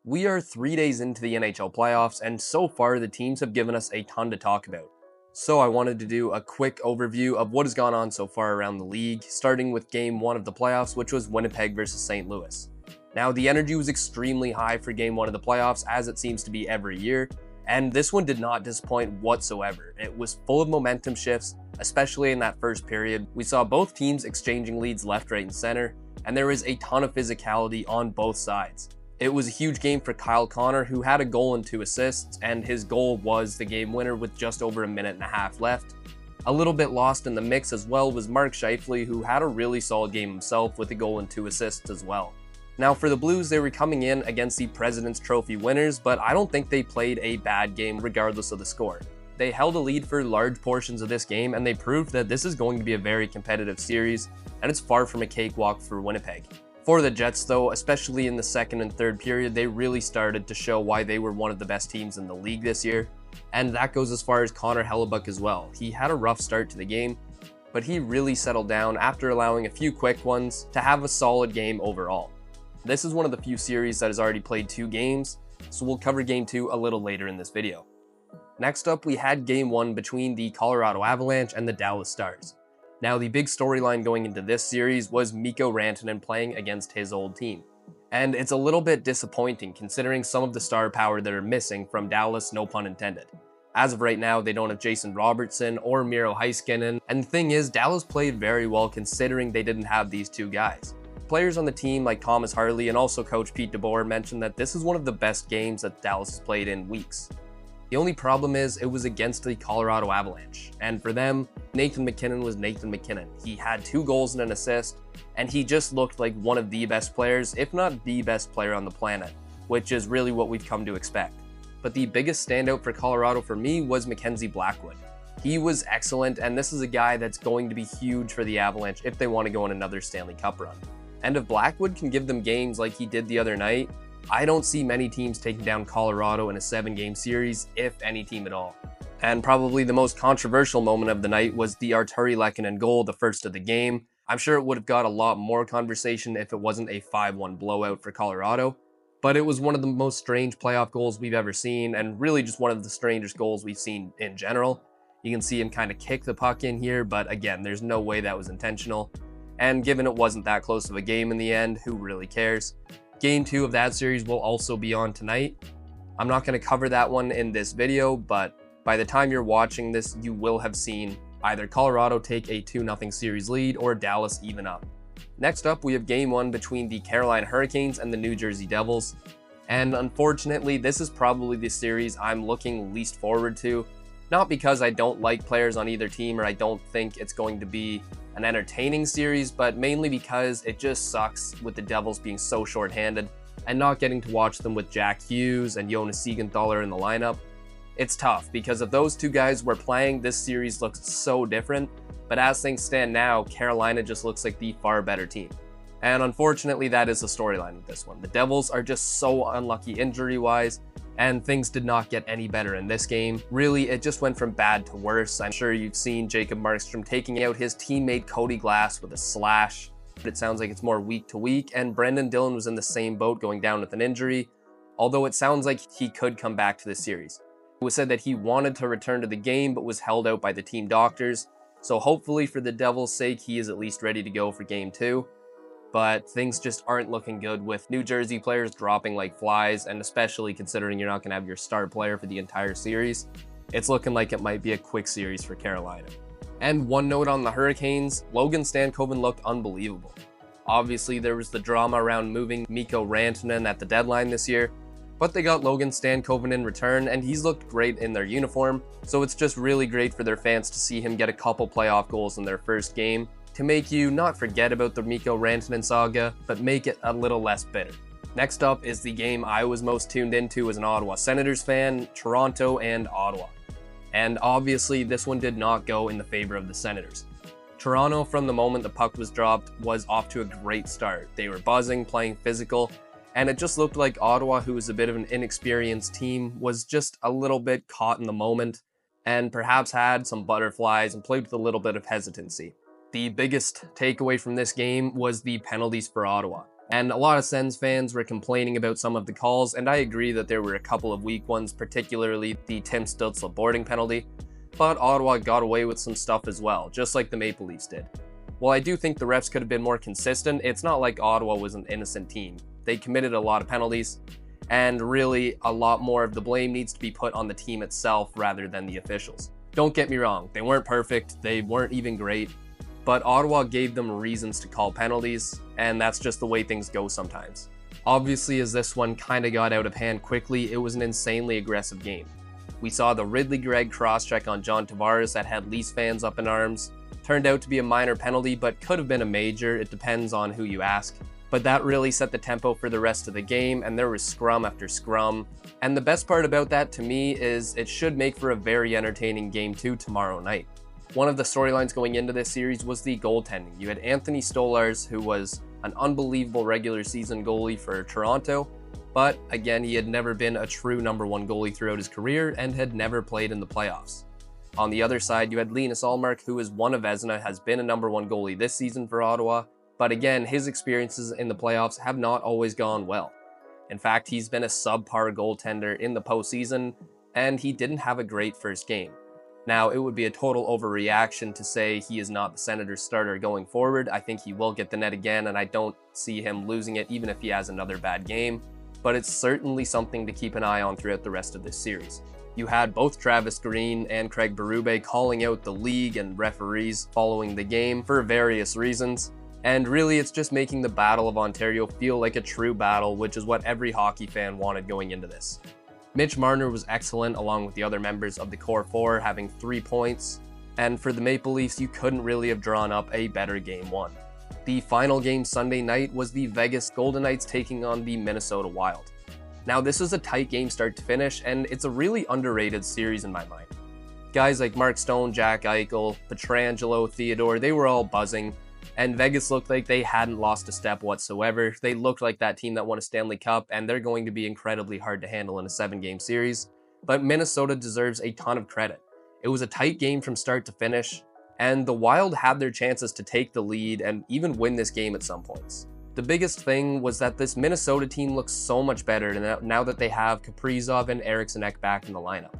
We are 3 days into the NHL playoffs, and so far the teams have given us a ton to talk about. So I wanted to do a quick overview of what has gone on so far around the league, starting with Game 1 of the playoffs, which was Winnipeg versus St. Louis. Now, the energy was extremely high for Game 1 of the playoffs, as it seems to be every year, and this one did not disappoint whatsoever. It was full of momentum shifts, especially in that first period. We saw both teams exchanging leads left, right, and center, and there was a ton of physicality on both sides. It was a huge game for Kyle Connor, who had a goal and 2 assists, and his goal was the game winner with just over a minute and a half left. A little bit lost in the mix as well was Mark Scheifele, who had a really solid game himself with a goal and 2 assists as well. Now for the Blues, they were coming in against the President's Trophy winners, but I don't think they played a bad game regardless of the score. They held a lead for large portions of this game, and they proved that this is going to be a very competitive series, and it's far from a cakewalk for Winnipeg. For the Jets though, especially in the second and third period, they really started to show why they were one of the best teams in the league this year, and that goes as far as Connor Hellebuyck as well. He had a rough start to the game, but he really settled down after allowing a few quick ones to have a solid game overall. This is one of the few series that has already played 2 games, so we'll cover Game 2 a little later in this video. Next up, we had Game 1 between the Colorado Avalanche and the Dallas Stars. Now, the big storyline going into this series was Mikko Rantanen playing against his old team. And it's a little bit disappointing considering some of the star power that are missing from Dallas, no pun intended. As of right now, they don't have Jason Robertson or Miro Heiskanen, and the thing is, Dallas played very well considering they didn't have these 2 guys. Players on the team like Thomas Harley and also Coach Pete DeBoer mentioned that this is one of the best games that Dallas has played in weeks. The only problem is it was against the Colorado Avalanche, and for them, Nathan MacKinnon was Nathan MacKinnon. He had 2 goals and an assist, and he just looked like one of the best players, if not the best player on the planet, which is really what we've come to expect. But the biggest standout for Colorado for me was Mackenzie Blackwood. He was excellent, and this is a guy that's going to be huge for the Avalanche if they want to go on another Stanley Cup run. And if Blackwood can give them games like he did the other night, I don't see many teams taking down Colorado in a 7-game series, if any team at all. And probably the most controversial moment of the night was the Artturi Lehkonen goal, the first of the game. I'm sure it would have got a lot more conversation if it wasn't a 5-1 blowout for Colorado, but it was one of the most strange playoff goals we've ever seen, and really just one of the strangest goals we've seen in general. You can see him kind of kick the puck in here, but again, there's no way that was intentional. And given it wasn't that close of a game in the end, who really cares? Game 2 of that series will also be on tonight. I'm not going to cover that one in this video, but by the time you're watching this, you will have seen either Colorado take a 2-0 series lead or Dallas even up. Next up, we have Game 1 between the Carolina Hurricanes and the New Jersey Devils. And unfortunately, this is probably the series I'm looking least forward to. Not because I don't like players on either team or I don't think it's going to be an entertaining series, but mainly because it just sucks with the Devils being so shorthanded and not getting to watch them with Jack Hughes and Jonas Siegenthaler in the lineup. It's tough because if those 2 guys were playing, this series looks so different, but as things stand now, Carolina just looks like the far better team. And unfortunately, that is the storyline with this one. The Devils are just so unlucky injury-wise, and things did not get any better in this game. Really, it just went from bad to worse. I'm sure you've seen Jacob Markstrom taking out his teammate Cody Glass with a slash, but it sounds like it's more week to week, and Brendan Dillon was in the same boat going down with an injury, although it sounds like he could come back to the series. It was said that he wanted to return to the game, but was held out by the team doctors, so hopefully for the Devils' sake, he is at least ready to go for Game 2. But things just aren't looking good with New Jersey players dropping like flies, and especially considering you're not going to have your star player for the entire series, it's looking like it might be a quick series for Carolina. And one note on the Hurricanes, Logan Stankoven looked unbelievable. Obviously, there was the drama around moving Mikko Rantanen at the deadline this year, but they got Logan Stankoven in return, and he's looked great in their uniform, so it's just really great for their fans to see him get a couple playoff goals in their first game, to make you not forget about the Mikko Rantanen saga, but make it a little less bitter. Next up is the game I was most tuned into as an Ottawa Senators fan, Toronto and Ottawa. And obviously this one did not go in the favor of the Senators. Toronto, from the moment the puck was dropped, was off to a great start. They were buzzing, playing physical, and it just looked like Ottawa, who was a bit of an inexperienced team, was just a little bit caught in the moment, and perhaps had some butterflies and played with a little bit of hesitancy. The biggest takeaway from this game was the penalties for Ottawa. And a lot of Sens fans were complaining about some of the calls, and I agree that there were a couple of weak ones, particularly the Tim Stützle boarding penalty, but Ottawa got away with some stuff as well, just like the Maple Leafs did. While I do think the refs could have been more consistent, it's not like Ottawa was an innocent team. They committed a lot of penalties, and really a lot more of the blame needs to be put on the team itself rather than the officials. Don't get me wrong, they weren't perfect, they weren't even great, but Ottawa gave them reasons to call penalties, and that's just the way things go sometimes. Obviously, as this one kinda got out of hand quickly, it was an insanely aggressive game. We saw the Ridley Gregg cross-check on John Tavares that had Leafs fans up in arms. Turned out to be a minor penalty, but could have been a major, it depends on who you ask. But that really set the tempo for the rest of the game, and there was scrum after scrum. And the best part about that to me is it should make for a very entertaining Game 2 tomorrow night. One of the storylines going into this series was the goaltending. You had Anthony Stolarz, who was an unbelievable regular season goalie for Toronto, but again, he had never been a true #1 goalie throughout his career and had never played in the playoffs. On the other side, you had Linus Ullmark, who is one of Vezina, has been a #1 goalie this season for Ottawa, but again, his experiences in the playoffs have not always gone well. In fact, he's been a subpar goaltender in the postseason, and he didn't have a great first game. Now, it would be a total overreaction to say he is not the Senators starter going forward. I think he will get the net again, and I don't see him losing it even if he has another bad game, but it's certainly something to keep an eye on throughout the rest of this series. You had both Travis Green and Craig Berube calling out the league and referees following the game for various reasons, and really it's just making the Battle of Ontario feel like a true battle, which is what every hockey fan wanted going into this. Mitch Marner was excellent along with the other members of the core four, having 3 points, and for the Maple Leafs, you couldn't really have drawn up a better Game 1. The final game Sunday night was the Vegas Golden Knights taking on the Minnesota Wild. Now, this is a tight game start to finish, and it's a really underrated series in my mind. Guys like Mark Stone, Jack Eichel, Pietrangelo, Theodore, they were all buzzing, and Vegas looked like they hadn't lost a step whatsoever. They looked like that team that won a Stanley Cup, and they're going to be incredibly hard to handle in a 7-game series, but Minnesota deserves a ton of credit. It was a tight game from start to finish, and the Wild had their chances to take the lead and even win this game at some points. The biggest thing was that this Minnesota team looks so much better now that they have Kaprizov and Eriksson Ek back in the lineup.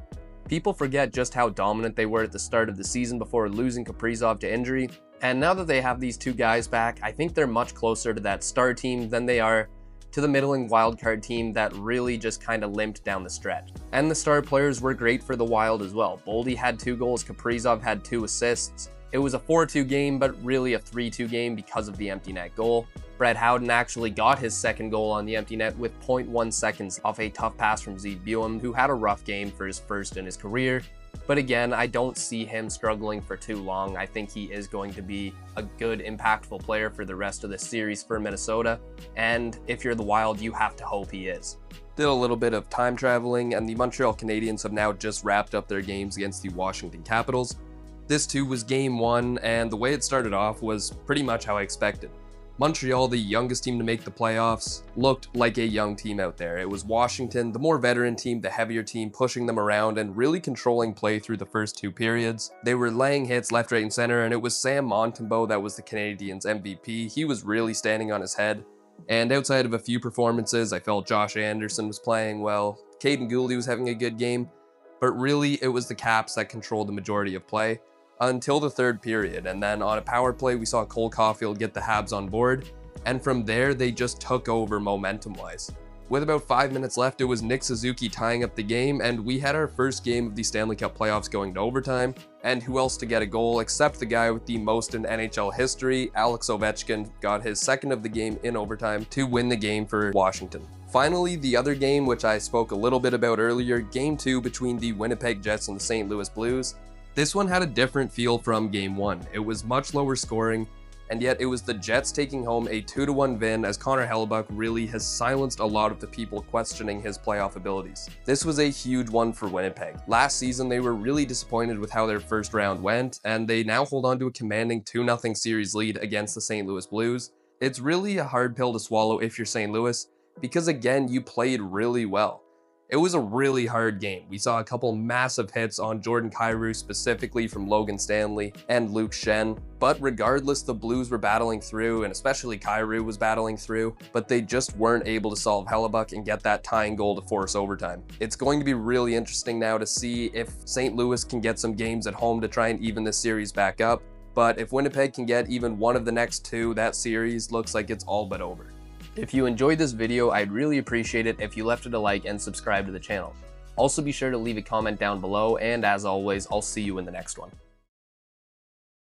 People forget just how dominant they were at the start of the season before losing Kaprizov to injury, and now that they have these two guys back, I think they're much closer to that star team than they are to the middling wildcard team that really just kind of limped down the stretch. And the star players were great for the Wild as well. Boldy had 2 goals, Kaprizov had 2 assists. It was a 4-2 game, but really a 3-2 game because of the empty net goal. Brett Howden actually got his second goal on the empty net with 0.1 seconds off a tough pass from Zeke Buem, who had a rough game for his first in his career. But again, I don't see him struggling for too long. I think he is going to be a good, impactful player for the rest of the series for Minnesota. And if you're the Wild, you have to hope he is. Did a little bit of time traveling, and the Montreal Canadiens have now just wrapped up their games against the Washington Capitals. This too was Game 1, and the way it started off was pretty much how I expected. Montreal, the youngest team to make the playoffs, looked like a young team out there. It was Washington, the more veteran team, the heavier team, pushing them around and really controlling play through the first 2 periods. They were laying hits left, right, and center, and it was Sam Montembeault that was the Canadiens' MVP. He was really standing on his head. And outside of a few performances, I felt Josh Anderson was playing well. Caden Gouldy was having a good game. But really, it was the Caps that controlled the majority of play until the 3rd period, and then on a power play we saw Cole Caulfield get the Habs on board, and from there they just took over momentum-wise. With about 5 minutes left, it was Nick Suzuki tying up the game, and we had our first game of the Stanley Cup playoffs going to overtime, and who else to get a goal except the guy with the most in NHL history. Alex Ovechkin got his second of the game in overtime to win the game for Washington. Finally, the other game, which I spoke a little bit about earlier, Game 2 between the Winnipeg Jets and the St. Louis Blues. This one had a different feel from Game 1. It was much lower scoring, and yet it was the Jets taking home a 2-1 win, as Connor Hellebuyck really has silenced a lot of the people questioning his playoff abilities. This was a huge one for Winnipeg. Last season, they were really disappointed with how their first round went, and they now hold on to a commanding 2-0 series lead against the St. Louis Blues. It's really a hard pill to swallow if you're St. Louis, because again, you played really well. It was a really hard game. We saw a couple massive hits on Jordan Kyrou, specifically from Logan Stanley and Luke Shen. But regardless, the Blues were battling through, and especially Kyrou was battling through, but they just weren't able to solve Hellebuck and get that tying goal to force overtime. It's going to be really interesting now to see if St. Louis can get some games at home to try and even this series back up. But if Winnipeg can get even one of the next two, that series looks like it's all but over. If you enjoyed this video, I'd really appreciate it if you left it a like and subscribe to the channel. Also be sure to leave a comment down below, and as always, I'll see you in the next one.